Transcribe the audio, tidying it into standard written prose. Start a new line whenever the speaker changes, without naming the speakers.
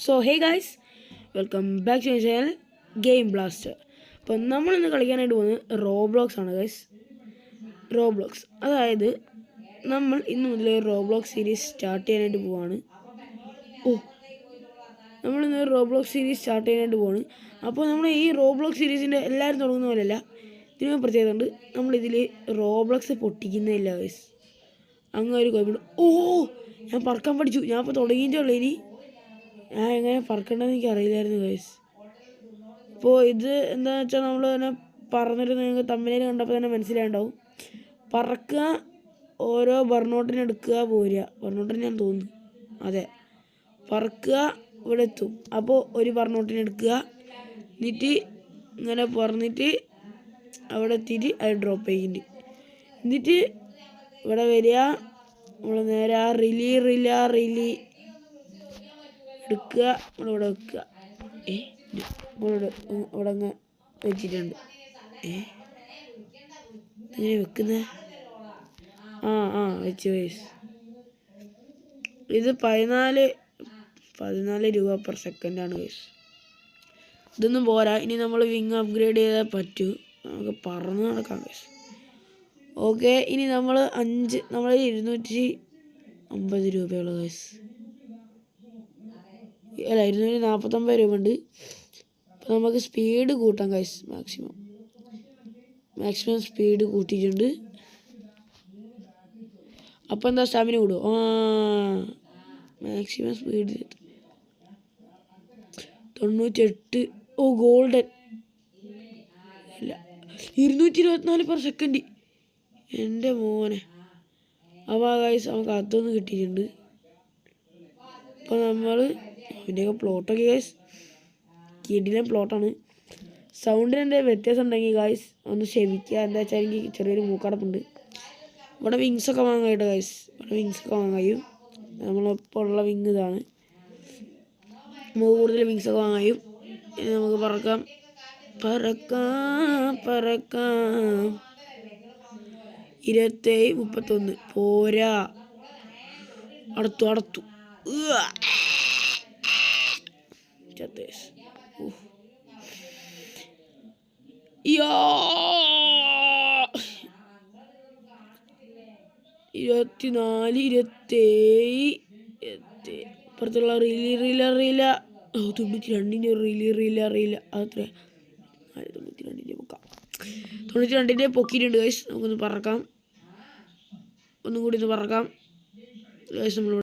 So hey guys, welcome back to my channel game blaster. അപ്പം നമ്മളിന്ന് കളിക്കാനായിട്ട് പോകുന്നത് റോബ്ലോക്സ് ആണ് ഗൈസ്. റോബ്ലോക്സ് അതായത് നമ്മൾ ഇന്ന് മുതൽ റോബ്ലോക്സ് സീരീസ് സ്റ്റാർട്ട് ചെയ്യാനായിട്ട് പോവാണ്. നമ്മളിന്ന് റോബ്ലോക്സ് സീരീസ് സ്റ്റാർട്ട് ചെയ്യാനായിട്ട് പോവാണ്. അപ്പോൾ നമ്മൾ ഈ റോബ്ലോക്സ് സീരീസിൻ്റെ എല്ലാവരും തുടങ്ങുന്ന പോലെയല്ല, ഇതിന് പ്രത്യേകത ഉണ്ട്. നമ്മളിതിൽ റോബ്ലോക്സ് പൊട്ടിക്കുന്നില്ല ഗൈസ്. അങ്ങനെ ഒരു കുഴപ്പമുണ്ട്. ഞാൻ പറക്കാൻ പഠിച്ചു. ഞാൻ ഇപ്പോൾ തുടങ്ങിയിട്ടേ ഉള്ളൂ. ഇനി ഞാൻ എങ്ങനെ പറക്കേണ്ടതെന്ന് എനിക്ക് അറിയില്ലായിരുന്നു ഗൈസ്. ഇപ്പോൾ ഇത് എന്താണെന്ന് വെച്ചാൽ നമ്മൾ തന്നെ പറഞ്ഞിട്ട് നിങ്ങൾക്ക് തമ്മിൽ കണ്ടപ്പോൾ തന്നെ മനസ്സിലായിട്ടുണ്ടാവും. പറക്കുക, ഓരോ ബർണോട്ടിന് എടുക്കുക, പോരുക. ബർണോട്ടിന് ഞാൻ തോന്നുന്നു, അതെ, പറക്കുക, ഇവിടെ എത്തും. അപ്പോൾ ഒരു ബർണോട്ടിന് എടുക്കുക, എന്നിട്ട് ഇങ്ങനെ പറഞ്ഞിട്ട് അവിടെ എത്തിയിട്ട് അത് ഡ്രോപ്പ് ചെയ്യുന്നുണ്ട്. എന്നിട്ട് ഇവിടെ വരിക, നമ്മൾ നേരെ ആ റിലി എടുക്കുക, നമ്മളിവിടെ വെക്കുക. ഇവിടെ അങ്ങ് വെച്ചിട്ടുണ്ട്. എങ്ങനെ വെക്കുന്നത്? വെച്ച് വയസ്സ്. ഇത് 14 രൂപ പെർ സെക്കൻഡാണ് വയസ്സ്. ഇതൊന്നും പോരാ, ഇനി നമ്മൾ വിങ് അപ്ഗ്രേഡ് ചെയ്താൽ പറ്റൂ. നമുക്ക് പറന്ന് നടക്കാം വയസ്സ്. ഓക്കെ, ഇനി നമ്മൾ 250 രൂപയുള്ള വയസ്സ്, അല്ല 249 രൂപ ഉണ്ട്. അപ്പോൾ നമുക്ക് സ്പീഡ് കൂട്ടാം ഗൈസ്. മാക്സിമം സ്പീഡ് കൂട്ടിയിട്ടുണ്ട്. അപ്പോൾ എന്താ സ്റ്റാമിന കൂടും? Maximum speed 98. ഗോൾഡൻ അല്ല, 224 പെർ സെക്കൻഡ്. എൻ്റെ മോനെ. അപ്പോൾ ഗൈസ് നമുക്ക് അതൊന്നും കിട്ടിയിട്ടുണ്ട്. അപ്പോൾ നമ്മൾ ഇതിൻ്റെയൊക്കെ പ്ലോട്ടൊക്കെ ഗൈസ് കിടിലൻ പ്ലോട്ടാണ്. സൗണ്ടിന് എൻ്റെ വ്യത്യാസം ഉണ്ടെങ്കിൽ ഗൈസ് ഒന്ന് ക്ഷമിക്കുക. എന്താ വെച്ചാൽ എനിക്ക് ചെറിയൊരു മൂക്കടപ്പുണ്ട്. ഇവിടെ വിങ്സൊക്കെ വാങ്ങായിട്ട് ഗൈസ്, ഇവിടെ വിങ്സൊക്കെ വാങ്ങായും. നമ്മളിപ്പോൾ ഉള്ള വിങ് ഇതാണ്. നമുക്ക് കൂടുതൽ വിങ്സൊക്കെ വാങ്ങായും. ഇനി നമുക്ക് പറക്കാം. 27:31 പോരാ. അടുത്തു 24, 27. ഇപ്പുറത്തുള്ള റീല 92 റീല അത്ര 92 പൊക്കാം. 92 പൊക്കിയിട്ടുണ്ട് ഗൈസ്. നമുക്കൊന്ന് പറക്കാം, ഒന്നും കൂടി ഒന്ന് പറക്കാം ഗൈസ്. നമ്മൾ